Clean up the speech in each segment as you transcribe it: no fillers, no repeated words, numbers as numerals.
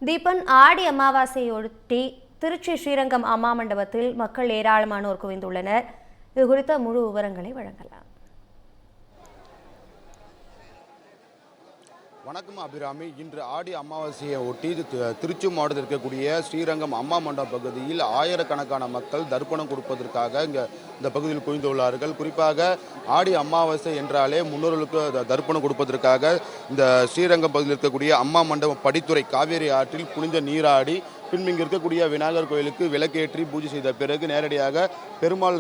தீபன் ஆடி அமாவாசையொட்டி திருச்சி ஸ்ரீரங்கம் அம்மா மண்டபத்தில் மக்கள் ஏராளமானோர் குவிந்துள்ளனர். இது குறித்த முழு விவரங்களை வழங்கலாம். வணக்கம் அபிராமி. இன்று ஆடி அமாவாசையை ஒட்டி திருச்சி மாவட்டத்தில் இருக்கக்கூடிய ஸ்ரீரங்கம் அம்மா மண்டப பகுதியில் ஆயிரக்கணக்கான மக்கள் தர்ப்பணம் கொடுப்பதற்காக இந்த பகுதியில் குவிந்துள்ளார்கள். குறிப்பாக ஆடி அமாவாசை என்றாலே முன்னோர்களுக்கு தர்ப்பணம் கொடுப்பதற்காக இந்த ஸ்ரீரங்கம் பகுதியில் இருக்கக்கூடிய அம்மா மண்டபம் படித்துறை காவேரி ஆற்றில் புனித நீராடி பின்பு இங்கே இருக்கக்கூடிய விநாயகர் கோயிலுக்கு விளக்கேற்றி பூஜை செய்த பிறகு நேரடியாக பெருமாள்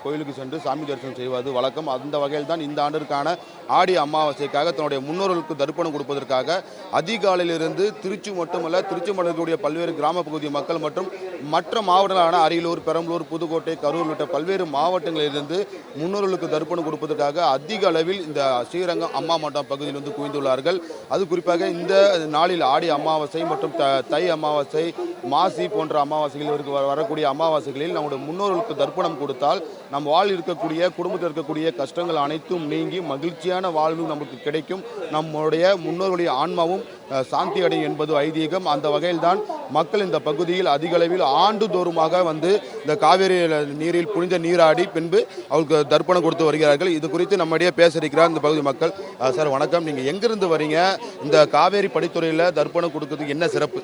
கோயிலுக்கு சென்று சாமி தரிசனம் செய்வது வழக்கம். அந்த வகையில் தான் இந்த ஆண்டிற்கான ஆடி அமாவாசைக்காக தன்னுடைய முன்னோர்களுக்கு தர்ப்பணம் கொடுப்பதற்காக அதிகாலையிலிருந்து திருச்சி மட்டுமல்ல, திருச்சி மாவட்டக்கூடிய பல்வேறு கிராம பகுதி மக்கள் மற்றும் மற்ற மாவட்டங்களான அரியலூர், பெரம்பலூர், புதுக்கோட்டை, கரூர் உள்ளிட்ட பல்வேறு மாவட்டங்களிலிருந்து முன்னோர்களுக்கு தர்ப்பணம் கொடுப்பதற்காக அதிக அளவில் இந்த ஸ்ரீரங்கம் அம்மா மண்டபம் பகுதியில் வந்து குவிந்துள்ளார்கள். அது குறிப்பாக இந்த நாளில் ஆடி அமாவாசை மற்றும் தை அமாவாசை, மாசி போன்ற அமாவாசைகள் வரக்கூடிய அமாவாசைகளில் நம்முடைய முன்னோர்களுக்கு தர்ப்பணம் கொடுத்தால் நம் வாழ் இருக்கக்கூடிய குடும்பத்தில் இருக்கக்கூடிய கஷ்டங்கள் அனைத்தும் நீங்கி மகிழ்ச்சியான வாழ்வு நமக்கு கிடைக்கும், நம்முடைய முன்னோர்களுடைய ஆன்மாவும் சாந்தி அடையும் என்பது ஐதீகம். அந்த வகையில் தான் மக்கள் இந்த பகுதியில் அதிக அளவில் ஆண்டுதோறுமாக வந்து இந்த காவேரி நீரில் புனித நீராடி பின்பு அவருக்கு தர்ப்பணம் கொடுத்து வருகிறார்கள். இது குறித்து நம்மிடையே பேச இருக்கிறார் இந்த பகுதி மக்கள். சார் வணக்கம், நீங்கள் எங்கிருந்து வரீங்க? இந்த காவேரி படித்துறையில் தர்ப்பணம் கொடுக்கறதுக்கு என்ன சிறப்பு?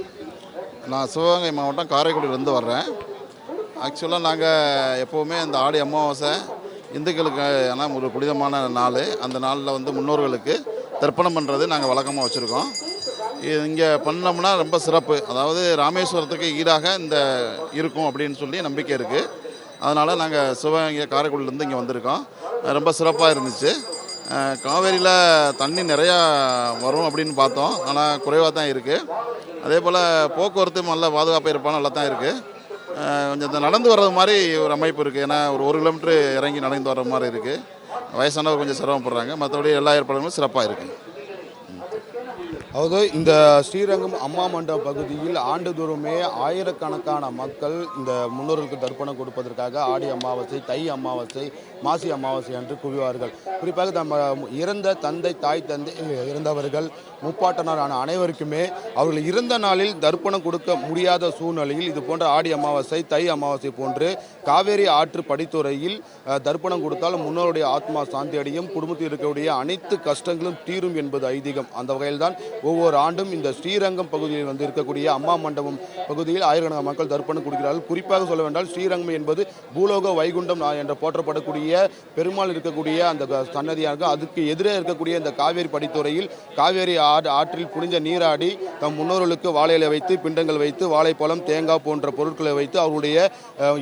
நான் சிவகங்கை மாவட்டம் காரைக்குடியிலேருந்து வர்றேன். ஆக்சுவலாக நாங்கள் எப்போவுமே இந்த ஆடி அமாவாசை இந்துக்களுக்கு ஒரு புனிதமான நாள். அந்த நாளில் வந்து முன்னோர்களுக்கு தர்ப்பணம் பண்ணுறது நாங்கள் வழக்கமாக வச்சுருக்கோம். இங்கே பண்ணோம்னா ரொம்ப சிறப்பு. அதாவது ராமேஸ்வரத்துக்கு ஈடாக இந்த இருக்கும் அப்படின்னு சொல்லி நம்பிக்கை இருக்குது. அதனால் நாங்கள் சிவகங்கை காரைக்குடியிலேருந்து இங்கே வந்திருக்கோம். ரொம்ப சிறப்பாக இருந்துச்சு. காவேரியில் தண்ணி நிறையா வரும் அப்படின்னு பார்த்தோம், ஆனால் குறைவாக தான் இருக்குது. அதே போல் போக்குவரத்து நல்ல பாதுகாப்பு இருப்பான நல்லா தான் இருக்குது. கொஞ்சம் இந்த நடந்து வர்றது மாதிரி ஒரு அமைப்பு இருக்குது. ஏன்னா ஒரு கிலோமீட்டர் இறங்கி நடந்து வர்ற மாதிரி இருக்குது. வயசானவர் கொஞ்சம் சிரமப்படுறாங்க, மற்றபடி எல்லா ஏற்பாடுகளும் சிறப்பாக இருக்குது. அதாவது இந்த ஸ்ரீரங்கம் அம்மா மண்டப பகுதியில் ஆண்டுதோறுமே ஆயிரக்கணக்கான மக்கள் இந்த முன்னோர்களுக்கு தர்ப்பணம் கொடுப்பதற்காக ஆடி அமாவாசை, தை அமாவாசை, மாசி அமாவாசை அன்று குவிவார்கள். குறிப்பாக நம்ம இறந்த தந்தை, தாய் தந்தை இறந்தவர்கள், முப்பாட்டனரான அனைவருக்குமே அவர்கள் இறந்த நாளில் தர்ப்பணம் கொடுக்க முடியாத சூழ்நிலையில் இது போன்ற ஆடி அமாவாசை, தை அமாவாசை போன்று காவேரி ஆற்று படித்துறையில் தர்ப்பணம் கொடுத்தால் முன்னோருடைய ஆத்மா சாந்தி அடையும், குடும்பத்தில் இருக்கக்கூடிய அனைத்து கஷ்டங்களும் தீரும் என்பது ஐதீகம். அந்த வகையில் தான் ஒவ்வொரு ஆண்டும் இந்த ஸ்ரீரங்கம் பகுதியில் வந்து இருக்கக்கூடிய அம்மா மண்டபம் பகுதியில் ஆயிரக்கணக்கான மக்கள் தர்ப்பணம் கொடுக்கிறார்கள். குறிப்பாக சொல்ல வேண்டால் ஸ்ரீரங்கம் என்பது பூலோக வைகுண்டம் என்று போற்றப்படக்கூடிய பெருமாள் இருக்கக்கூடிய அந்த சன்னதியாக, அதுக்கு எதிரே இருக்கக்கூடிய இந்த காவேரி படித்துறையில் காவேரி ஆற்றில் புனித நீராடி தம் முன்னோர்களுக்கு வாழையில வைத்து பிண்டங்கள் வைத்து வாழைப்பழம், தேங்காய் போன்ற பொருட்களை வைத்து அவருடைய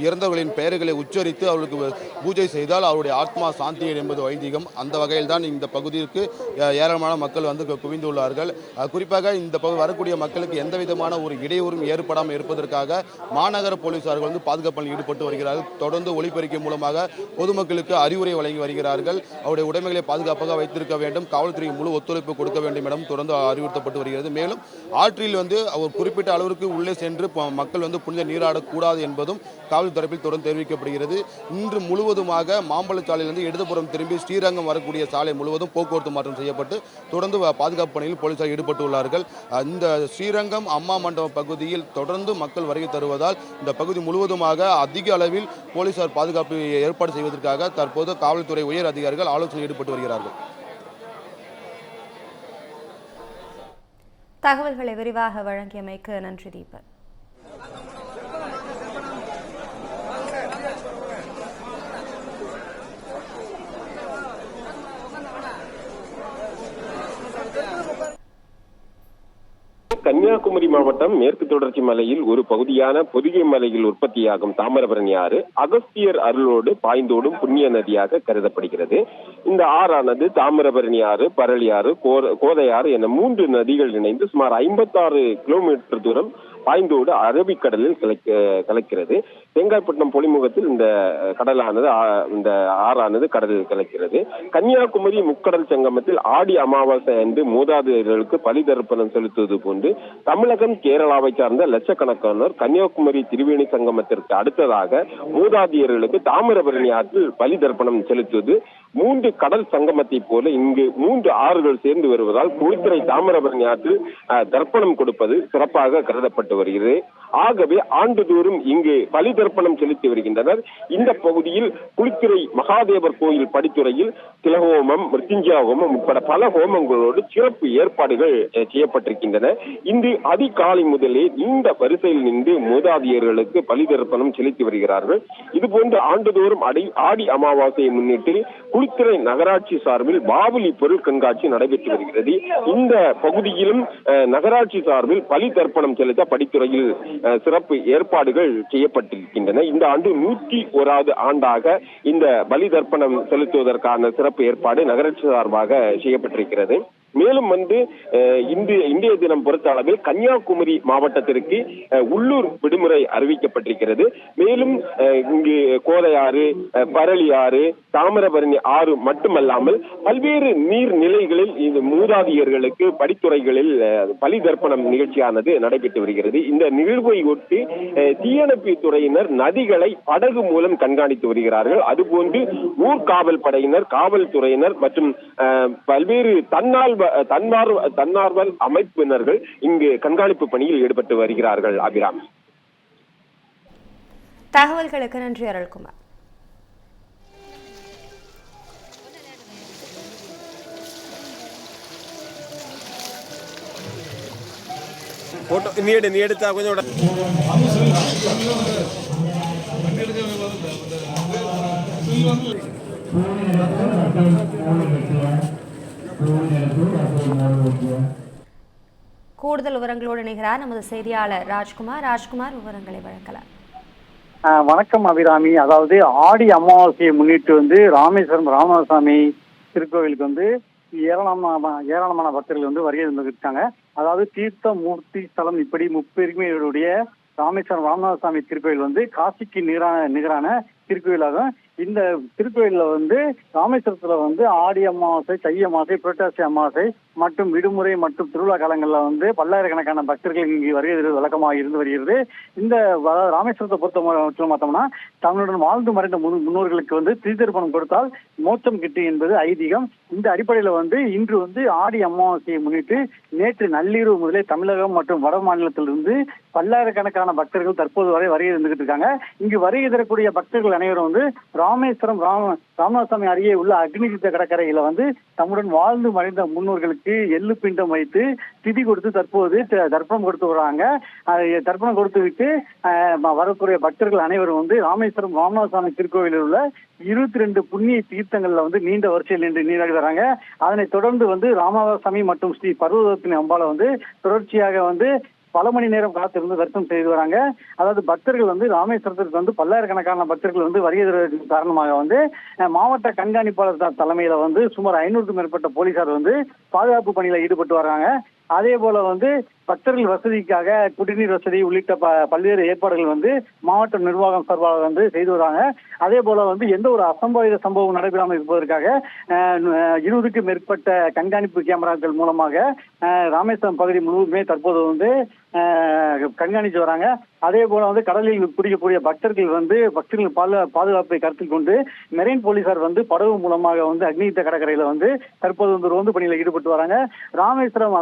இறந்தவர்களின் பெயர்களை உச்சரித்து அவர்களுக்கு பூஜை செய்தால் அவருடைய ஆத்மா சாந்தி என்பது ஐதீகம். அந்த வகையில் தான் இந்த பகுதிக்கு ஏராளமான மக்கள் வந்து குவிந்துள்ளார்கள். குறிப்பாக இந்த வரக்கூடிய மக்களுக்கு எந்த விதமான ஒரு இடையூறும் ஏற்படாமல் இருப்பதற்காக மாநகர போலீசார்கள் வந்து பாதுகாப்பில் ஈடுபட்டு வருகிறார்கள். தொடர்ந்து ஒளிபெருக்கை மூலமாக பொதுமக்களுக்கு அறிவுரை வழங்கி வருகிறார்கள். அவருடைய உடைமைகளை பாதுகாப்பாக வைத்திருக்க வேண்டும், காவல்துறைக்கு முழு ஒத்துழைப்பு கொடுக்க வேண்டும் என தொடர்ந்து அறிவுறுத்தப்பட்டு வருகிறது. மேலும் ஆற்றில் வந்து ஒரு குறிப்பிட்ட அளவிற்கு உள்ளே சென்று மக்கள் வந்து புனித நீராடக்கூடாது என்பதும் காவல் தரப்பில் தொடர்ந்து தெரிவிக்கப்படுகிறது. இன்று முழுவதுமாக மாம்பழச்சாலையிலிருந்து இடதுபுறம் திரும்பி ஸ்ரீரங்கம் வரக்கூடிய சாலை முழுவதும் போக்குவரத்து மாற்றம் செய்யப்பட்டு தொடர்ந்து பாதுகாப்பு பணியில் போலீசார் ஈடுபட்டுள்ளார்கள். இந்த ஸ்ரீரங்கம் அம்மா மண்டபம் பகுதியில் தொடர்ந்து மக்கள் வருகை தருவதால் இந்த பகுதி முழுவதுமாக அதிக அளவில் போலீசார் பாதுகாப்பு ஏற்பாடு செய்வதற்காக தற்போது காவல்துறை உயர் அதிகாரிகள் ஆலோசனை ஈடுபட்டு வருகிறார்கள். தகவல்களை விரிவாக வழங்கியமைக்கு நன்றி தீபன். கன்னியாகுமரி மாவட்டம் மேற்கு தொடர்ச்சி மலையில் ஒரு பகுதியான பொதிகை மலையில் உற்பத்தியாகும் தாமிரபரணி ஆறு அகஸ்தியர் அருளோடு பாய்ந்தோடும் புண்ணிய நதியாக கருதப்படுகிறது. இந்த ஆறானது தாமிரபரணி ஆறு, பரளி ஆறு, கோதையாறு என 3 நதிகள் இணைந்து சுமார் 56 கிலோமீட்டர் தூரம் பாய்ந்தோடு அரபிக்கடலில் கலக்கிறது. தேங்காய்பட்டினம் பொலிமுகத்தில் இந்த கடலானது இந்த ஆறானது கடலில் கலக்கிறது. கன்னியாகுமரி முக்கடல் சங்கமத்தில் ஆடி அமாவாசை அன்று மூதாதையர்களுக்கு பலி தர்ப்பணம் செலுத்துவது போன்று தமிழகம் கேரளாவை சார்ந்த லட்சக்கணக்கானோர் கன்னியாகுமரி திரிவேணி சங்கமத்திற்கு அடுத்ததாக மூதாதையர்களுக்கு தாமிரபரணி ஆற்றில் பலி தர்ப்பணம் செலுத்துவது. 3 கடல் சங்கமத்தை போல இங்கு 3 ஆறுகள் சேர்ந்து வருவதால் குளித்துறை தாமிரபரணி ஆற்றில் தர்ப்பணம் கொடுப்பது சிறப்பாக கருதப்பட்டு வருகிறது. ஆகவே ஆண்டுதோறும் இங்கு பலி தர்ப்பணம் செலுத்தி வருகின்றனர். இந்த பகுதியில் குளித்துறை மகாதேவர் கோயில் படித்துறையில் திலஹோமம், மிருத்யுஞ்சய ஹோமம் உட்பட பல ஹோமங்களோடு சிறப்பு ஏற்பாடுகள் செய்யப்பட்டிருக்கின்றன. இன்று அதிகாலை முதலே நீண்ட வரிசையில் நின்று மூதாதையர்களுக்கு பலி தர்ப்பணம் செலுத்தி வருகிறார்கள். இதுபோன்று ஆண்டுதோறும் ஆடி அமாவாசையை முன்னிட்டு குளித்துறை நகராட்சி சார்பில் பாபுலி பொருள் கண்காட்சி நடைபெற்று வருகிறது. இந்த பகுதியிலும் நகராட்சி சார்பில் பலி தர்ப்பணம் செலுத்த படித்துறையில் சிறப்பு ஏற்பாடுகள் செய்யப்பட்டிருக்கின்றன. இந்த ஆண்டு 101வது ஆண்டாக இந்த பலி தர்ப்பணம் செலுத்துவதற்கான சிறப்பு ஏற்பாடு நகராட்சி சார்பாக செய்யப்பட்டிருக்கிறது. மேலும் இன்றைய தினம் பொறுத்த அளவில் கன்னியாகுமரி மாவட்டத்திற்கு உள்ளூர் விடுமுறை அறிவிக்கப்பட்டிருக்கிறது. மேலும் இங்கு கோதையாறு, பரளியாறு, தாமிரபரணி ஆறு மட்டுமல்லாமல் பல்வேறு நீர்நிலைகளில் இந்த மூதாதையர்களுக்கு படித்துறைகளில் பலி தர்ப்பணம் நிகழ்ச்சியானது நடைபெற்று வருகிறது. இந்த நிகழ்வை ஒட்டி தீயணைப்பு துறையினர் நதிகளை படகு மூலம் கண்காணித்து வருகிறார்கள். அதுபோன்று ஊர்காவல் படையினர், காவல்துறையினர் மற்றும் பல்வேறு தன்னார்வ அமைப்பினர்கள் இங்கு கண்காணிப்பு பணியில் ஈடுபட்டு வருகிறார்கள். அபிராமி, தகவல்களுக்கு நன்றி அருள்குமார். நீ எடுத்தா கொஞ்சம் கூடுதல் விவரங்களோடு இணைகிறார் நமது செய்தியாளர் ராஜ்குமார். விவரங்களை வழங்கலாம். வணக்கம் அபிராமி. அதாவது ஆடி அமாவாசையை முன்னிட்டு ராமேஸ்வரம் ராமசாமி திருக்கோவிலுக்கு ஏராளமான பக்தர்கள் வருகை இருக்காங்க. அதாவது தீர்த்த மூர்த்தி ஸ்தலம் இப்படி முப்பெருமையுடைய ராமேஸ்வரம் ராமநாதசாமி திருக்கோயில் காசிக்கு நிகரான திருக்கோயிலாகும். இந்த திருக்கோயில்ல ராமேஸ்வரத்துல ஆடி அமாவாசை, தை அமாவாசை, புரட்டாசி அமாவாசை மற்றும் விடுமுறை மற்றும் திருவிழா காலங்கள்ல பல்லாயிரக்கணக்கான பக்தர்கள் இங்கு வருகிறது வழக்கமாக இருந்து வருகிறது. இந்த ராமேஸ்வரத்தை பொறுத்த பார்த்தோம்னா தமிழுடன் வாழ்ந்து மறைந்த முன்னோர்களுக்கு திருத்தர்ப்பணம் கொடுத்தால் மோட்சம் கிட்டு என்பது ஐதீகம். இந்த அடிப்படையில இன்று ஆடி அமாவாசையை முன்னிட்டு நேற்று நள்ளிரவு முதலே தமிழகம் மற்றும் வட மாநிலத்திலிருந்து பல்லாயிரக்கணக்கான பக்தர்கள் தற்போது வரை வருகை இருந்துகிட்டு இருக்காங்க. இங்கு வருகை தரக்கூடிய பக்தர்கள் அனைவரும் ராமேஸ்வரம் ராமநாதசாமி அருகே உள்ள அக்னிதீர்த்த கடற்கரையில தம்முடன் வாழ்ந்து மறைந்த முன்னோர்களுக்கு எள்ளு பிண்டம் வைத்து திதி கொடுத்து தற்போது தர்ப்பணம் கொடுத்து வர்றாங்க. தர்ப்பணம் கொடுத்து விட்டு வரக்கூடிய பக்தர்கள் அனைவரும் ராமேஸ்வரம் ராமநாதசாமி திருக்கோவிலில் உள்ள 22 புண்ணிய தீர்த்தங்கள்ல நீண்ட வரிசையில் நின்று நீராடி வராங்க. அதனை தொடர்ந்து ராமநாதசாமி மற்றும் ஸ்ரீ பர்வதத்தின் அம்பால தொடர்ச்சியாக பல மணி நேரம் காத்திருந்து தரிசனம் செய்து வராங்க. அதாவது பக்தர்கள் ராமேஸ்வரத்திற்கு பல்லாயிரக்கணக்கான பக்தர்கள் வருகை காரணமாக மாவட்ட கண்காணிப்பாளர் தலைமையில சுமார் 500க்கும் மேற்பட்ட போலீசார் பாதுகாப்பு பணியில ஈடுபட்டு வர்றாங்க. அதே போல பக்தர்கள் வசதிக்காக குடிநீர் வசதி உள்ளிட்ட பல்வேறு ஏற்பாடுகள் மாவட்ட நிர்வாகம் சார்பாக செய்து வராங்க. அதே போல எந்த ஒரு அசம்பாவித சம்பவம் நடைபெறாமல் இருப்பதற்காக 20க்கும் மேற்பட்ட கண்காணிப்பு கேமராக்கள் மூலமாக ராமேஸ்வரம் பகுதி முழுவதுமே தற்போது கண்காணித்து வராங்க. அதே போல கடலில் குடிக்கக்கூடிய பக்தர்கள் பாதுகாப்பை கருத்தில் கொண்டு மெரைன் போலீசார் படகு மூலமாக அக்னிதீர்த்த கடற்கரையில தற்போது ரோந்து பணியில ஈடுபட்டு வராங்க. ராமேஸ்வரம்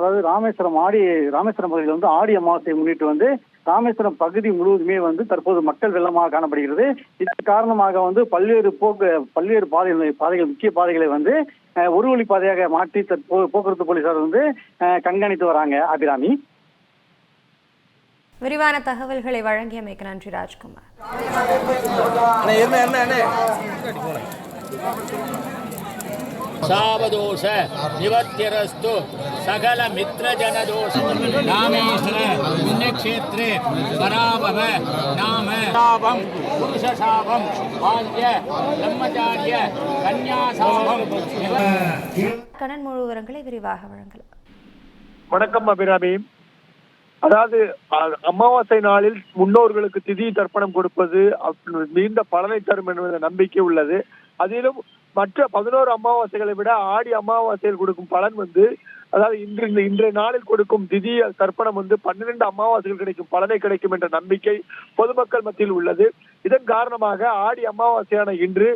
பகுதியில் ஆடி அமாவாசையை முன்னிட்டு ராமேஸ்வரம் பகுதி முழுவதுமே தற்போது மக்கள் வெள்ளமாக காணப்படுகிறது. இதன் காரணமாக பல்வேறு பாதைகள் முக்கிய பாதைகளை ஒரு வழி பாதையாக மாற்றி போக்குவரத்து போலீசார் கண்காணித்து வராங்க. அபிராமி, விரிவான தகவல்களை வழங்கியமைக்கு நன்றி ராஜ்குமார். சாவதோஷ நிவர்த்திரஸ்து சகல மித்ர ஜனதோஷ ராமேஸ்வர புண்ணியக்ஷேத்ரே பராபவ நாம சாபம் புருஷ சாபம் வால்ய பிரம்மச்சாரிய கன்யாசாபம். கண்ணன் முழு விவரங்களை விரிவாக வழங்கலாம். வணக்கம் அபிராமி. அதாவது அமாவாசை நாளில் முன்னோர்களுக்கு திதி தர்ப்பணம் கொடுப்பது நீண்ட பலனை தரும் என்ற நம்பிக்கை உள்ளது. அதிலும் மற்ற 11 அமாவாசைகளை விட ஆடி அமாவாசையில் கொடுக்கும் பலன் அதாவது இன்றைய நாளில் கொடுக்கும் திதி தர்ப்பணம் 12 அமாவாசைகள் கிடைக்கும் பலனை கிடைக்கும் என்ற நம்பிக்கை பொதுமக்கள் மத்தியில் உள்ளது. இதன் காரணமாக ஆடி அமாவாசையான இன்று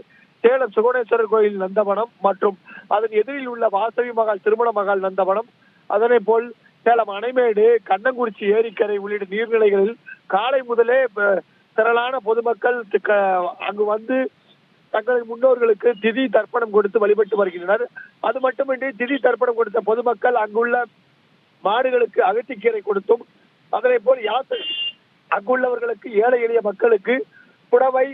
சேலம் சுகவனேஸ்வரர் கோயில் நந்தவனம் மற்றும் அதன் எதிரில் உள்ள வாசவி மகால் திருமண மகால் நந்தவனம், அதனை போல் சேலம் அணைமேடு, கண்ணங்குறிச்சி ஏரிக்கரை உள்ளிட்ட நீர்நிலைகளில் காலை முதலே திரளான பொதுமக்கள் அங்கு தங்களது முன்னோர்களுக்கு திதி தர்ப்பணம் கொடுத்து வழிபட்டு வருகின்றனர். அது மட்டுமின்றி திதி தர்ப்பணம் கொடுத்த பொதுமக்கள் அங்குள்ள மாடுகளுக்கு அகத்திக்கீரை கொடுத்தும், அதனை போல் அங்குள்ளவர்களுக்கு ஏழை எளிய மக்களுக்கு புடவை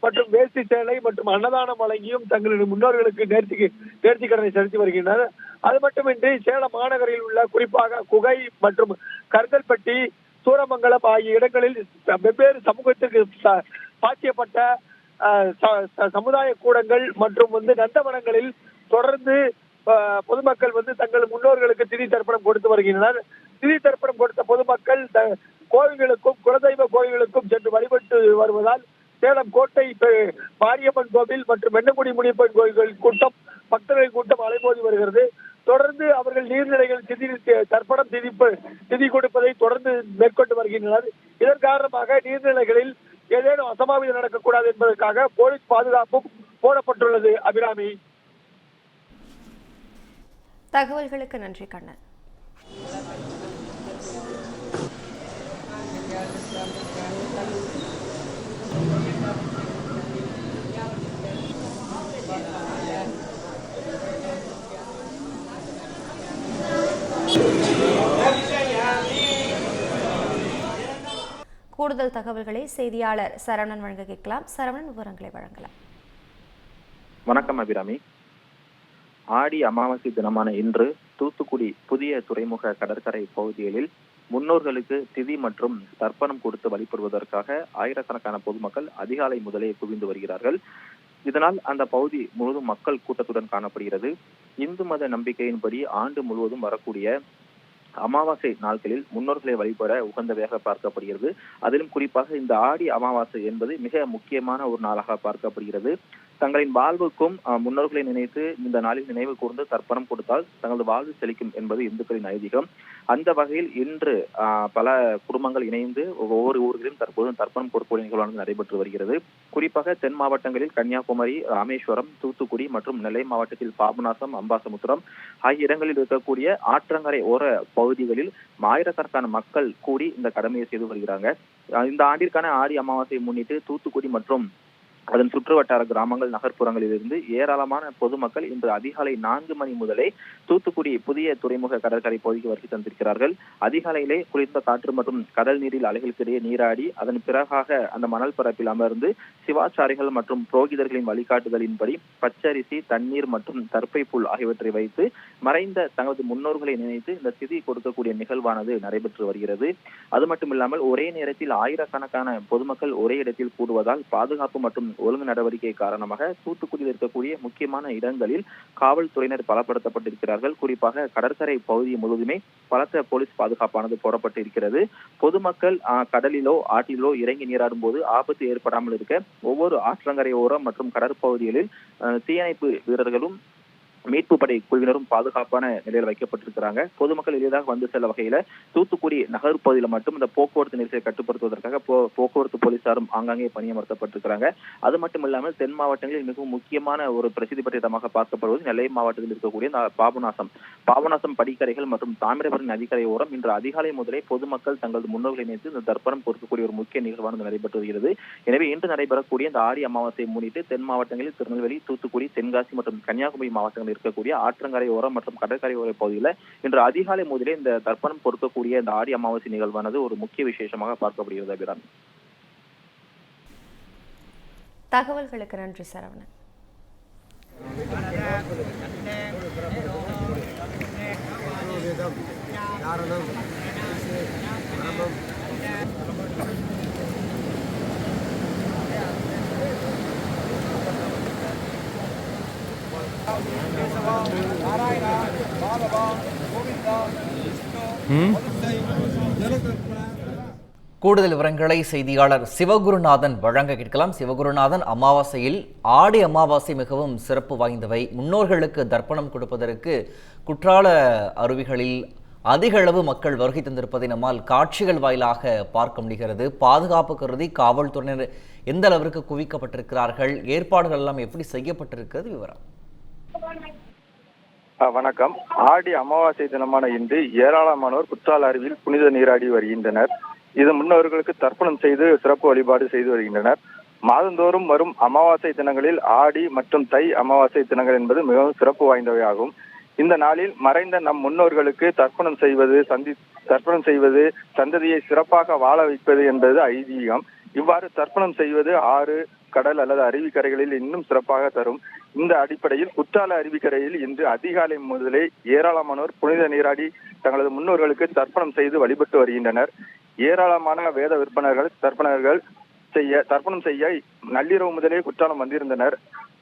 மற்றும் வேஷ்டி சேலை மற்றும் அன்னதானம் வழங்கியும் தங்களது முன்னோர்களுக்கு நேர்த்தி கடனை செலுத்தி வருகின்றனர். அது மட்டுமின்றி சேலம் மாநகரில் உள்ள குறிப்பாக குகை மற்றும் கருங்கல்பட்டி, சூரமங்கலம் ஆகிய இடங்களில் வெவ்வேறு சமூகத்திற்கு பாய்ச்சப்பட்ட சமுதாய கூடங்கள் மற்றும் நந்தவனங்களில் தொடர்ந்து பொதுமக்கள் தங்கள் முன்னோர்களுக்கு திதி தர்ப்பணம் கொடுத்து வருகின்றனர். திதி தர்ப்பணம் கொடுத்த பொதுமக்கள் கோவில்களுக்கும் குலதெய்வ கோவில்களுக்கும் சென்று வழிபட்டு வருவதால் சேலம் கோட்டை மாரியம்மன் கோவில் மற்றும் வெண்ணங்குடி முனியப்பன் கோயில்களின் கூட்டம், பக்தர்களின் கூட்டம் அலைமோதி வருகிறது. தொடர்ந்து அவர்கள் நீர்நிலைகள் திதி கொடுப்பதை தொடர்ந்து மேற்கொண்டு வருகின்றனர். இதன் காரணமாக நீர்நிலைகளில் ஏதேனும் அசம்பாவிதம் நடக்கக்கூடாது என்பதற்காக போலீஸ் பாதுகாப்பும் போடப்பட்டுள்ளது. அபிராமி, தகவல்களுக்கு நன்றி கண்ணன். கூடுதல் தகவல்களை செய்தியாளர் சரவணன் வழங்க கேட்கலாம். சரவணன், விவரங்களை வழங்கலாம். வணக்கம் அபிராமி. ஆடி அமாவாசை தினமான இன்று தூத்துக்குடி புதிய துறைமுக கடற்கரை பகுதிகளில் முன்னோர்களுக்கு திதி மற்றும் தர்ப்பணம் கொடுத்து வழிபடுவதற்காக ஆயிரக்கணக்கான பொதுமக்கள் அதிகாலை முதலே குவிந்து வருகிறார்கள். இதனால் அந்த பகுதி முழுவதும் மக்கள் கூட்டத்துடன் காணப்படுகிறது. இந்து மத நம்பிக்கையின்படி ஆண்டு முழுவதும் வரக்கூடிய அமாவாசை நாட்களில் முன்னோர்களை வழிபட உகந்ததாக பார்க்கப்படுகிறது. அதிலும் குறிப்பாக இந்த ஆடி அமாவாசை என்பது மிக முக்கியமான ஒரு நாளாக பார்க்கப்படுகிறது. தங்களின் வாழ்வுக்கும் முன்னோர்களை நினைத்து இந்த நாளில் நினைவு கூர்ந்து தர்ப்பணம் கொடுத்தால் தங்களது வாழ்வு செழிக்கும் என்பது இந்துக்களின் ஐதீகம். அந்த வகையில் இன்று பல குடும்பங்கள் இணைந்து ஒவ்வொரு ஊர்களிலும் தற்போது தர்ப்பணம் கொடுக்கக்கூடிய நிகழ்வானது நடைபெற்று வருகிறது. குறிப்பாக தென் மாவட்டங்களில் கன்னியாகுமரி, ராமேஸ்வரம், தூத்துக்குடி மற்றும் நெல்லை மாவட்டத்தில் பாபநாசம், அம்பாசமுத்திரம் ஆகிய இடங்களில் இருக்கக்கூடிய ஆற்றங்கரை ஓர பகுதிகளில் ஆயிரக்கணக்கான மக்கள் கூடி இந்த கடமையை செய்து வருகிறாங்க. இந்த ஆண்டிற்கான ஆடி அமாவாசையை முன்னிட்டு தூத்துக்குடி மற்றும் அதன் சுற்று வட்டார கிராமங்கள், நகர்ப்புறங்களில் இருந்து ஏராளமான பொதுமக்கள் இன்று அதிகாலை 4 மணி முதலே தூத்துக்குடி புதிய துறைமுக கடற்கரை பகுதிக்கு வருகை தந்திருக்கிறார்கள். அதிகாலையிலே குளிர்ந்த காற்று மற்றும் கடல் நீரில் அலைகளுக்கிடையே நீராடி அதன் பிறகாக அந்த மணல் பரப்பில் அமர்ந்து சிவாச்சாரிகள் மற்றும் புரோகிதர்களின் வழிகாட்டுதலின்படி பச்சரிசி, தண்ணீர் மற்றும் தர்ப்பை புல் ஆகியவற்றை வைத்து மறைந்த தங்களது முன்னோர்களை நினைத்து இந்த திதி கொடுக்கக்கூடிய நிகழ்வானது நடைபெற்று வருகிறது. அது மட்டுமில்லாமல் ஒரே நேரத்தில் ஆயிரக்கணக்கான பொதுமக்கள் ஒரே இடத்தில் கூடுவதால் பாதுகாப்பு மற்றும் ஒழுங்கு நடவடிக்கை காரணமாக தூத்துக்குடியில் இருக்கக்கூடிய முக்கியமான இடங்களில் காவல்துறையினர் பலப்படுத்தப்பட்டிருக்கிறார்கள். குறிப்பாக கடற்கரை பகுதி முழுவதுமே பலத்த போலீஸ் பாதுகாப்பானது போடப்பட்டு இருக்கிறது. பொதுமக்கள் கடலிலோ ஆற்றிலோ இறங்கி நீராடும் போது ஆபத்து ஏற்படாமல் இருக்க ஒவ்வொரு ஆற்றங்கரை ஓரம் மற்றும் கடற்பகுதிகளில் தீயணைப்பு வீரர்களும் மீட்பு படை குழுவினரும் பாதுகாப்பான நிலையில் வைக்கப்பட்டிருக்கிறாங்க. பொதுமக்கள் எளிதாக வந்து செல்ல வகையில தூத்துக்குடி நகர் பகுதியில் மட்டும் இந்த போக்குவரத்து நெரிசலை கட்டுப்படுத்துவதற்காக போக்குவரத்து போலீசாரும் ஆங்காங்கே பணியமர்த்தப்பட்டிருக்கிறாங்க. அது மட்டும் இல்லாமல் தென் மாவட்டங்களில் மிகவும் முக்கியமான ஒரு பிரசித்தி பெற்ற இடமாக பார்க்கப்படுவது நெல்லை மாவட்டத்தில் இருக்கக்கூடிய பாபநாசம் படிக்கரைகள் மற்றும் தாமிரபரணி நதிக்கரை ஓரம் இன்று அதிகாலை முதலே பொதுமக்கள் தங்களது முன்னோர்களை நினைத்து இந்த தர்ப்பணம் கொடுக்கக்கூடிய ஒரு முக்கிய நிகழ்வானது நடைபெற்று வருகிறது. எனவே இன்று நடைபெறக்கூடிய இந்த ஆடி அமாவாசையை முன்னிட்டு தென் மாவட்டங்களில் திருநெல்வேலி, தூத்துக்குடி, தென்காசி மற்றும் கன்னியாகுமரி மாவட்டங்களில் இருக்கக்கூடிய ஆற்றங்கரை ஓரம் மற்றும் கடற்கரை ஓர பகுதியில் இன்று அதிகாலை முதலே இந்த தர்ப்பணம் கொடுக்கக்கூடிய இந்த ஆடி அமாவாசை நிகழ்வானது ஒரு முக்கிய விசேஷமாக பார்க்கப்படுகிறது. அபிராமி, தகவல்களுக்கு நன்றி சரவணன். நாராயணா, மாதவா, கோவிந்தா, விஷ்ணு, கூடுதல் விவரங்களை செய்தியாளர் சிவகுருநாதன் வழங்க கேட்கலாம். சிவகுருநாதன், அமாவாசையில் ஆடி அமாவாசை மிகவும் சிறப்பு வாய்ந்தவை. முன்னோர்களுக்கு தர்ப்பணம் கொடுப்பதற்கு குற்றால அருவிகளில் அதிக அளவு மக்கள் வருகை தந்திருப்பதை நம்மால் காட்சிகள் வாயிலாக பார்க்க முடிகிறது. பாதுகாப்பு கருதி காவல்துறையினர் எந்த அளவிற்கு குவிக்கப்பட்டிருக்கிறார்கள், ஏற்பாடுகள் எல்லாம் எப்படி செய்யப்பட்டிருக்கிறது, விவரம். வணக்கம். ஆடி அமாவாசை தினமான இன்று ஏராளமானோர் குற்றால அருவியில் புனித நீராடி வருகின்றனர். இது முன்னோர்களுக்கு தர்ப்பணம் செய்து சிறப்பு வழிபாடு செய்து வருகின்றனர். மாதந்தோறும் வரும் அமாவாசை தினங்களில் ஆடி மற்றும் தை அமாவாசை தினங்கள் என்பது மிகவும் சிறப்பு வாய்ந்தவையாகும். இந்த நாளில் மறைந்த நம் முன்னோர்களுக்கு தர்ப்பணம் செய்வது சந்ததியை சிறப்பாக வாழ வைப்பது என்பது ஐதீகம். இவ்வாறு தர்ப்பணம் செய்வது ஆறு, கடல் அல்லது அருவிக்கரைகளில் இன்னும் சிறப்பாக தரும். இந்த அடிப்படையில் குற்றால அருவிக்கரையில் இன்று அதிகாலை முதலே ஏராளமானோர் புனித நீராடி தங்களது முன்னோர்களுக்கு தர்ப்பணம் செய்து வழிபட்டு வருகின்றனர். ஏராளமான வேத விற்பனர்கள் தர்ப்பணம் செய்ய நள்ளிரவு முதலே குற்றாலம் வந்திருந்தனர்.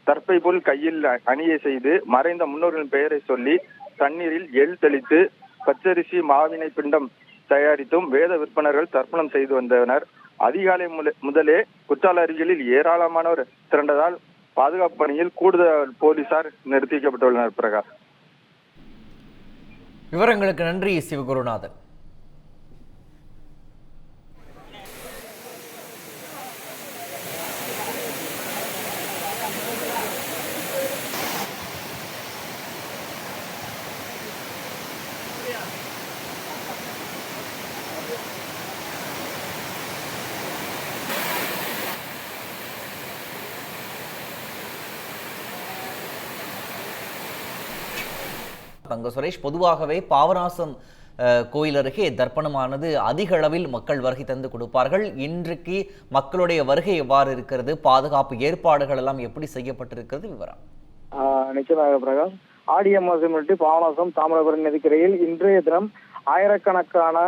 தர்ப்பை போல் கையில் அணியை செய்து மறைந்த முன்னோர்களின் பெயரை சொல்லி தண்ணீரில் எள் தெளித்து பச்சரிசி மாவினை பிண்டம் தயாரித்தும் வேத விற்பனர்கள் தர்ப்பணம் செய்து வந்தனர். அதிகாலை முதலே குற்றால அருவிகளில் ஏராளமானோர் திரண்டதால் பாதுகாப்பு பணியில் கூடுதல் போலீசார் நிறுத்தி வைக்கப்பட்டுள்ளனர். பிரகாஷ், விவரங்களுக்கு நன்றி சிவகுருநாதன். தங்க சுரேஷ், பொதுவாகவே பாபநாசம் கோயில் அருகே தர்ப்பணமானது அதிக அளவில் மக்கள் வருகை தந்து கொடுப்பார்கள். இன்றைக்கு மக்களுடைய வருகை எவ்வாறு இருக்கிறது, பாதுகாப்பு ஏற்பாடுகள் எல்லாம் எப்படி செய்யப்பட்டிருக்கிறது, விவரம். நிச்சயமாக பிரகாஷ், ஆடி அமாவாசை முன்னிட்டு பாபநாசம் தாமிரபரணி நதிக்கரையில் இன்றைய தினம் ஆயிரக்கணக்கான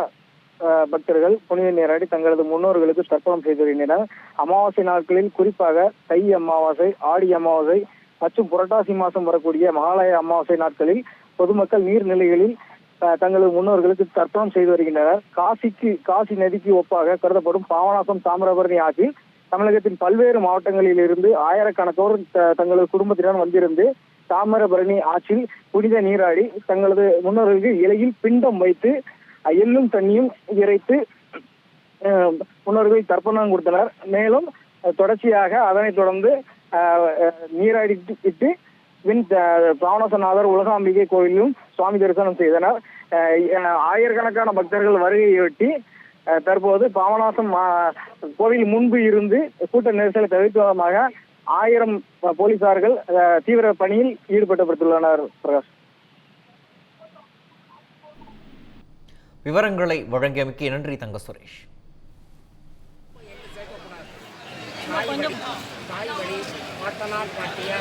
பக்தர்கள் புனித நீராடி தங்களது முன்னோர்களுக்கு தர்ப்பணம் செய்து வருகின்றனர். அமாவாசை நாட்களில் குறிப்பாக தை அமாவாசை, ஆடி அமாவாசை மற்றும் புரட்டாசி மாதம் வரக்கூடிய மகாலய அமாவாசை நாட்களில் பொதுமக்கள் நீர்நிலைகளில் தங்களது முன்னோர்களுக்கு தர்ப்பணம் செய்து வருகின்றனர். காசி நதிக்கு ஒப்பாக கருதப்படும் பாபநாசம் தாமிரபரணி ஆற்றில் தமிழகத்தின் பல்வேறு மாவட்டங்களில் இருந்து ஆயிரக்கணக்கோர் தங்களது குடும்பத்தினர் வந்திருந்து தாமிரபரணி ஆற்றில் புனித நீராடி தங்களது முன்னோர்களுக்கு இலையில் பிண்டம் வைத்து எள்ளும் தண்ணியும் இறைத்து முன்னோர்கள் தர்ப்பணம் கொடுத்தனர். மேலும் தொடர்ச்சியாக அதனைத் தொடர்ந்து நீராடிட்டு பாபநாசநாதர் உலகாம்பிகை கோயிலும் சுவாமி தரிசனம் செய்தனர். ஆயிரக்கணக்கான பக்தர்கள் வருகையொட்டி தற்போது பாபநாசம் கோவில் முன்பு இருந்து கூட்ட நெரிசலை தவிர்ப்பதற்காக 1000 போலீசார்கள் தீவிர பணியில் ஈடுபட்டுள்ளனர். பிரகாஷ், விவரங்களை வழங்கியமைக்கு நன்றி தங்க சுரேஷ். தாய் வழி பாட்டனார் பாட்டிய